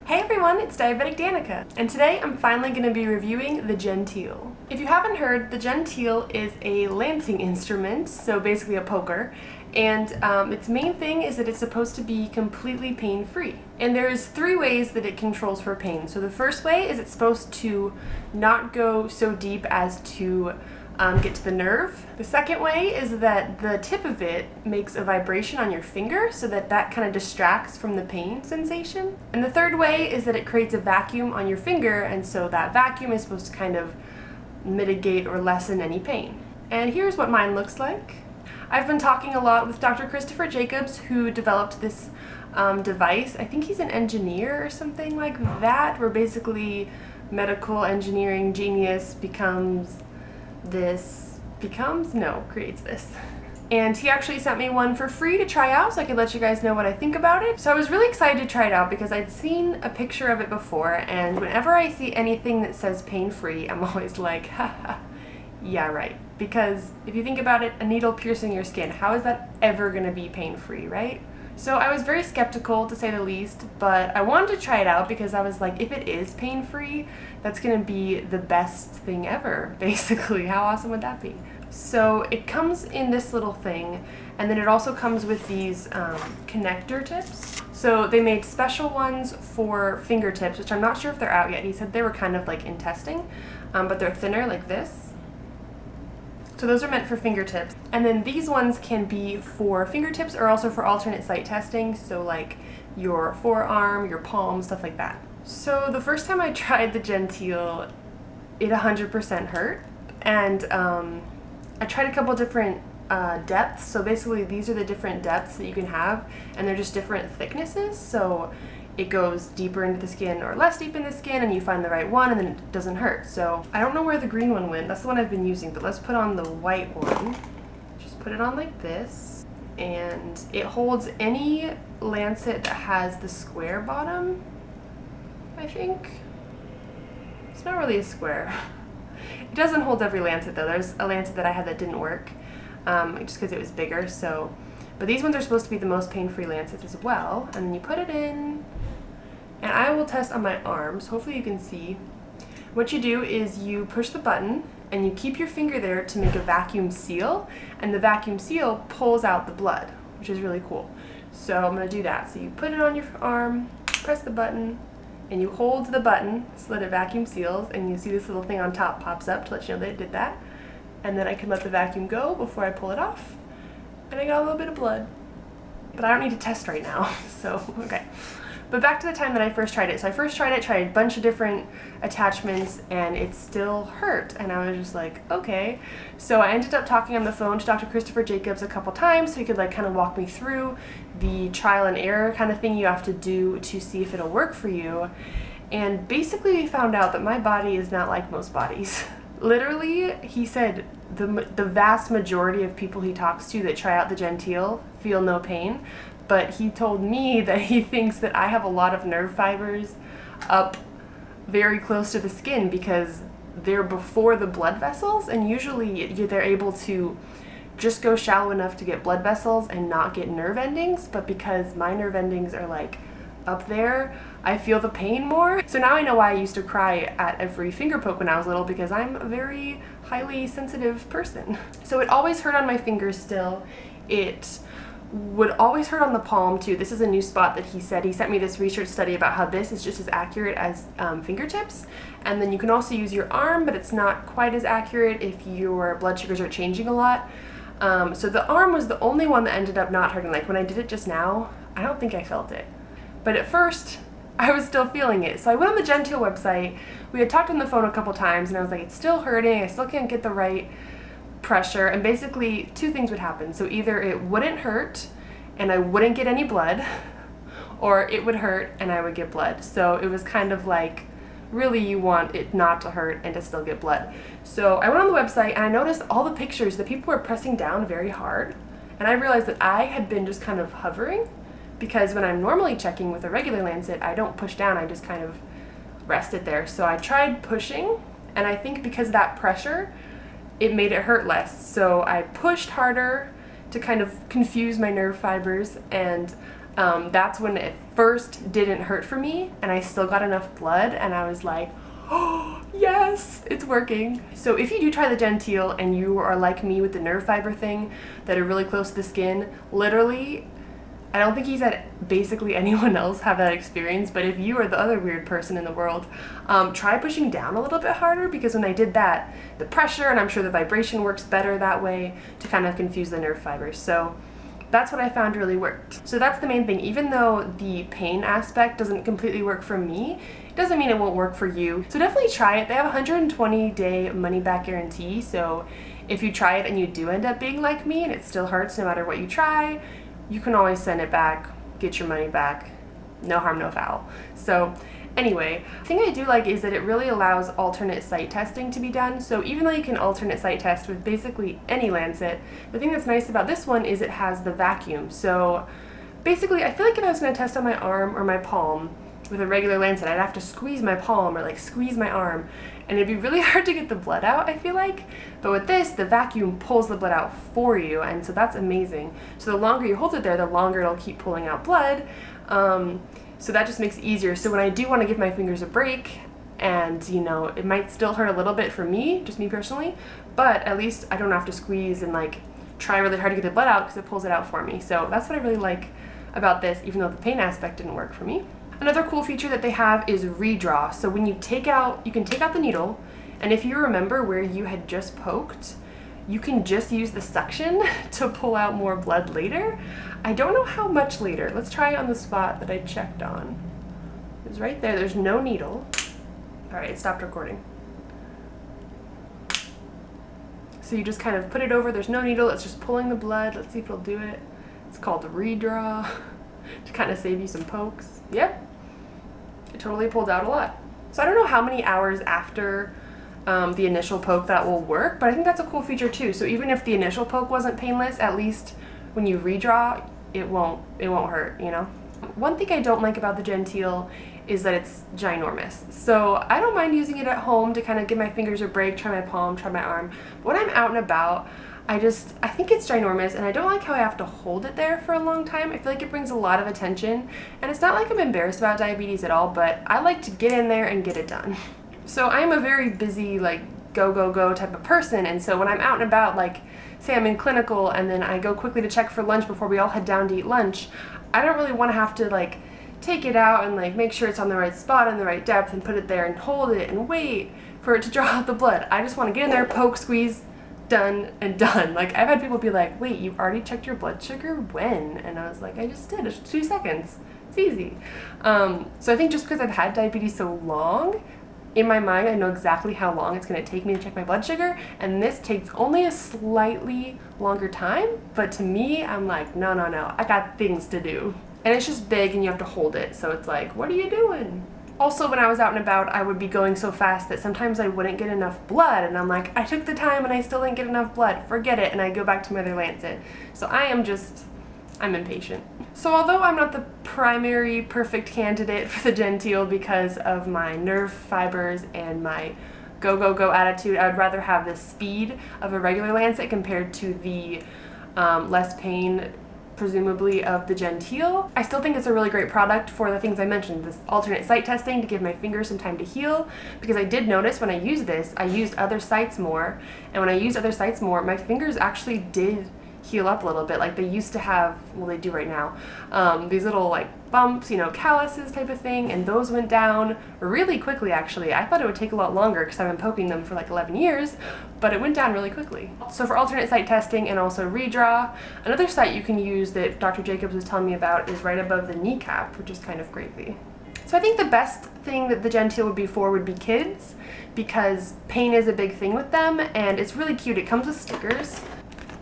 Hey everyone, it's Diabetic Danica, and today I'm finally going to be reviewing the Genteel. If you haven't heard, the Genteel is a lancing instrument, so basically a poker, and its main thing is that it's supposed to be completely pain-free. And there's 3 ways that it controls for pain. So the first way is it's supposed to not go so deep as to get to the nerve. The second way is that the tip of it makes a vibration on your finger so that kind of distracts from the pain sensation. And the third way is that it creates a vacuum on your finger, and so that vacuum is supposed to kind of mitigate or lessen any pain. And here's what mine looks like. I've been talking a lot with Dr. Christopher Jacobs, who developed this device. I think he's an engineer or something like that, where basically medical engineering genius creates this. And he actually sent me one for free to try out so I could let you guys know what I think about it. So I was really excited to try it out because I'd seen a picture of it before, and whenever I see anything that says pain-free, I'm always like, haha, yeah, right. Because if you think about it, a needle piercing your skin, how is that ever gonna be pain-free, right? So I was very skeptical, to say the least, but I wanted to try it out because I was like, if it is pain-free, that's gonna be the best thing ever, basically. How awesome would that be? So it comes in this little thing, and then it also comes with these connector tips. So they made special ones for fingertips, which I'm not sure if they're out yet. He said they were kind of like in testing, but they're thinner like this. So those are meant for fingertips. And then these ones can be for fingertips or also for alternate site testing, so like your forearm, your palm, stuff like that. So the first time I tried the Genteel, it 100% hurt. And I tried a couple different depths. So basically these are the different depths that you can have, and they're just different thicknesses. So it goes deeper into the skin or less deep in the skin, and you find the right one, and then it doesn't hurt. So I don't know where the green one went. That's the one I've been using, but let's put on the white one. Just put it on like this, and it holds any Lancet that has the square bottom, I think. It's not really a square. It doesn't hold every Lancet though. There's a Lancet that I had that didn't work, just because it was bigger. So, but these ones are supposed to be the most pain-free Lancets as well. And then you put it in, and I will test on my arms. Hopefully you can see. What you do is you push the button and you keep your finger there to make a vacuum seal, and the vacuum seal pulls out the blood, which is really cool. So I'm going to do that. So you put it on your arm, press the button, and you hold the button so that it vacuum seals, and you see this little thing on top pops up to let you know that it did that. And then I can let the vacuum go before I pull it off, and I got a little bit of blood. But I don't need to test right now, so okay. But back to the time that I first tried it. So I first tried a bunch of different attachments, and it still hurt. And I was just like, okay. So I ended up talking on the phone to Dr. Christopher Jacobs a couple times so he could like kind of walk me through the trial and error kind of thing you have to do to see if it'll work for you. And basically we found out that my body is not like most bodies. Literally, he said the vast majority of people he talks to that try out the Genteel feel no pain. But he told me that he thinks that I have a lot of nerve fibers up very close to the skin because they're before the blood vessels, and usually they're able to just go shallow enough to get blood vessels and not get nerve endings, but because my nerve endings are like up there, I feel the pain more. So now I know why I used to cry at every finger poke when I was little, because I'm a very highly sensitive person. So it always hurt on my fingers still. It would always hurt on the palm too. This is a new spot that he said. He sent me this research study about how this is just as accurate as fingertips. And then you can also use your arm, but it's not quite as accurate if your blood sugars are changing a lot. So the arm was the only one that ended up not hurting. Like when I did it just now, I don't think I felt it. But at first, I was still feeling it. So I went on the Genteel website. We had talked on the phone a couple times, and I was like, it's still hurting. I still can't get the right pressure. And basically 2 things would happen. So either it wouldn't hurt and I wouldn't get any blood, or it would hurt and I would get blood. So it was kind of like, really you want it not to hurt and to still get blood. So I went on the website and I noticed all the pictures that people were pressing down very hard, and I realized that I had been just kind of hovering, because when I'm normally checking with a regular Lancet, I don't push down, I just kind of rest it there. So I tried pushing, and I think because of that pressure, it made it hurt less. So I pushed harder to kind of confuse my nerve fibers, and that's when it first didn't hurt for me, and I still got enough blood, and I was like, oh yes, it's working. So if you do try the Genteel and you are like me with the nerve fiber thing that are really close to the skin, literally, I don't think he's had basically anyone else have that experience, but if you are the other weird person in the world, try pushing down a little bit harder, because when I did that, the pressure, and I'm sure the vibration works better that way to kind of confuse the nerve fibers. So that's what I found really worked. So that's the main thing. Even though the pain aspect doesn't completely work for me, it doesn't mean it won't work for you. So definitely try it. They have a 120-day money-back guarantee, so if you try it and you do end up being like me and it still hurts no matter what you try, you can always send it back, get your money back, no harm, no foul. So anyway, the thing I do like is that it really allows alternate site testing to be done. So even though you can alternate site test with basically any Lancet, the thing that's nice about this one is it has the vacuum. So basically, I feel like if I was going to test on my arm or my palm with a regular Lancet, I'd have to squeeze my palm or like squeeze my arm, and it'd be really hard to get the blood out, I feel like. But with this, the vacuum pulls the blood out for you, and so that's amazing. So the longer you hold it there, the longer it'll keep pulling out blood. So that just makes it easier. So when I do want to give my fingers a break, and you know, it might still hurt a little bit for me, just me personally, but at least I don't have to squeeze and like try really hard to get the blood out because it pulls it out for me. So that's what I really like about this, even though the pain aspect didn't work for me. Another cool feature that they have is Redraw. So when you can take out the needle, and if you remember where you had just poked, you can just use the suction to pull out more blood later. I don't know how much later. Let's try it on the spot that I checked on. It's right there. There's no needle. All right, it stopped recording. So you just kind of put it over. There's no needle. It's just pulling the blood. Let's see if it'll do it. It's called Redraw to kind of save you some pokes. Yep, it totally pulled out a lot. So I don't know how many hours after the initial poke that will work, but I think that's a cool feature too. So even if the initial poke wasn't painless, at least when you redraw, it won't hurt, you know? One thing I don't like about the Genteel is that it's ginormous. So I don't mind using it at home to kind of give my fingers a break, try my palm, try my arm. But when I'm out and about, I think it's ginormous, and I don't like how I have to hold it there for a long time. I feel like it brings a lot of attention, and it's not like I'm embarrassed about diabetes at all, but I like to get in there and get it done. So I'm a very busy, like, go, go, go type of person, and so when I'm out and about, like, say I'm in clinical and then I go quickly to check for lunch before we all head down to eat lunch, I don't really want to have to, like, take it out and, like, make sure it's on the right spot and the right depth and put it there and hold it and wait for it to draw out the blood. I just want to get in there, poke, squeeze, done and done. Like, I've had people be like, wait, you've already checked your blood sugar? When? And I was like, I just did. It's 2 seconds. It's easy. So I think just because I've had diabetes so long, in my mind I know exactly how long it's going to take me to check my blood sugar, and this takes only a slightly longer time, but to me I'm like, no, I got things to do. And it's just big and you have to hold it, so it's like, what are you doing? Also, when I was out and about, I would be going so fast that sometimes I wouldn't get enough blood, and I'm like, I took the time and I still didn't get enough blood, forget it, and I go back to my other Lancet. So I'm impatient. So although I'm not the primary perfect candidate for the Genteel because of my nerve fibers and my go, go, go attitude, I would rather have the speed of a regular Lancet compared to the less pain, presumably, of the Genteel. I still think it's a really great product for the things I mentioned, this alternate site testing to give my fingers some time to heal, because I did notice when I used this, I used other sites more, and when I used other sites more, my fingers actually did heal up a little bit. Like, they used to have, well, they do right now, these little like bumps, you know, calluses type of thing, and those went down really quickly actually. I thought it would take a lot longer because I've been poking them for like 11 years, but it went down really quickly. So for alternate site testing and also Redraw, another site you can use that Dr. Jacobs was telling me about is right above the kneecap, which is kind of crazy. So I think the best thing that the Genteel would be for would be kids, because pain is a big thing with them, and it's really cute. It comes with stickers.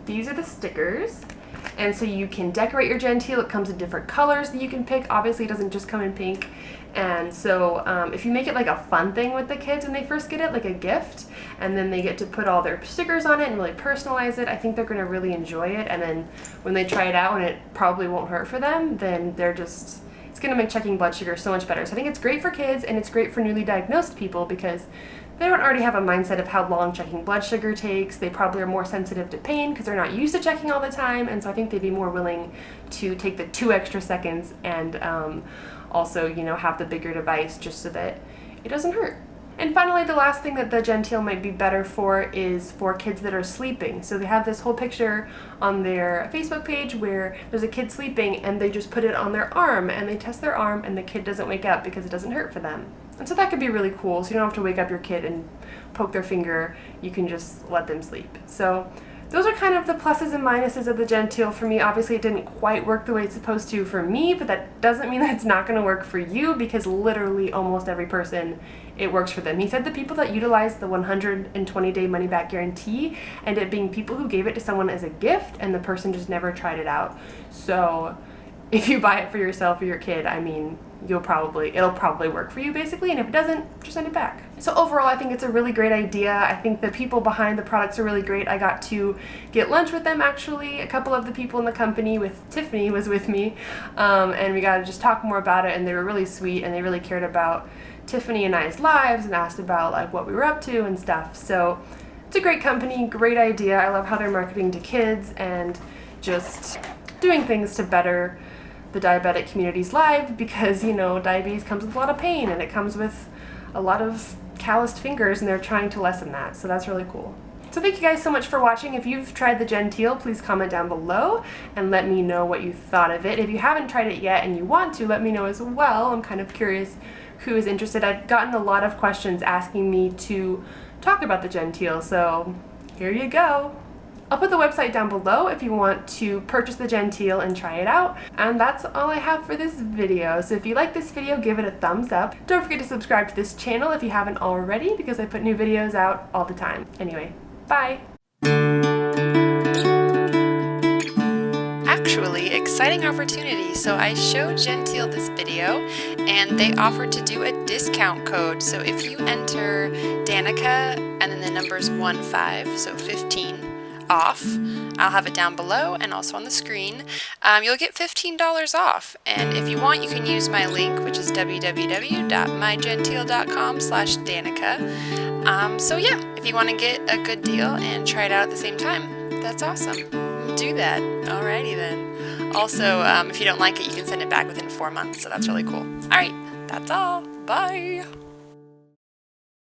These are the stickers, and so you can decorate your Genteel. It comes in different colors that you can pick. Obviously, it doesn't just come in pink, and so if you make it like a fun thing with the kids when they first get it, like a gift, and then they get to put all their stickers on it and really personalize it, I think they're going to really enjoy it, and then when they try it out and it probably won't hurt for them, then it's going to make checking blood sugar so much better. So I think it's great for kids, and it's great for newly diagnosed people, because they don't already have a mindset of how long checking blood sugar takes. They probably are more sensitive to pain because they're not used to checking all the time, and so I think they'd be more willing to take the 2 extra seconds and also, you know, have the bigger device just so that it doesn't hurt. And finally, the last thing that the Genteel might be better for is for kids that are sleeping. So they have this whole picture on their Facebook page where there's a kid sleeping and they just put it on their arm and they test their arm and the kid doesn't wake up because it doesn't hurt for them. And so that could be really cool. So you don't have to wake up your kid and poke their finger. You can just let them sleep. So those are kind of the pluses and minuses of the Genteel for me. Obviously, it didn't quite work the way it's supposed to for me, but that doesn't mean that it's not going to work for you, because literally almost every person, it works for them. He said the people that utilize the 120-day money-back guarantee end up being people who gave it to someone as a gift and the person just never tried it out. So if you buy it for yourself or your kid, I mean, it'll probably work for you basically, and if it doesn't, just send it back. So overall, I think it's a really great idea. I think the people behind the products are really great. I got to get lunch with them actually. A couple of the people in the company, with Tiffany, was with me, and we got to just talk more about it, and they were really sweet and they really cared about Tiffany and I's lives and asked about like what we were up to and stuff. So it's a great company, great idea. I love how they're marketing to kids and just doing things to better the diabetic community's life, because, you know, diabetes comes with a lot of pain and it comes with a lot of calloused fingers, and they're trying to lessen that. So that's really cool. So thank you guys so much for watching. If you've tried the Genteel, please comment down below and let me know what you thought of it. If you haven't tried it yet and you want to, let me know as well. I'm kind of curious who is interested. I've gotten a lot of questions asking me to talk about the Genteel, so here you go. I'll put the website down below if you want to purchase the Genteel and try it out. And that's all I have for this video. So if you like this video, give it a thumbs up. Don't forget to subscribe to this channel if you haven't already, because I put new videos out all the time. Anyway, bye! Actually, exciting opportunity. So I showed Genteel this video and they offered to do a discount code. So if you enter Danica and then the numbers 15, so 15 off, I'll have it down below and also on the screen, you'll get $15 off. And if you want, you can use my link, which is www.mygenteel.com/Danica. So yeah, if you want to get a good deal and try it out at the same time, that's awesome. Do that. Alrighty then. Also, if you don't like it, you can send it back within 4 months, so that's really cool. Alright, that's all. Bye!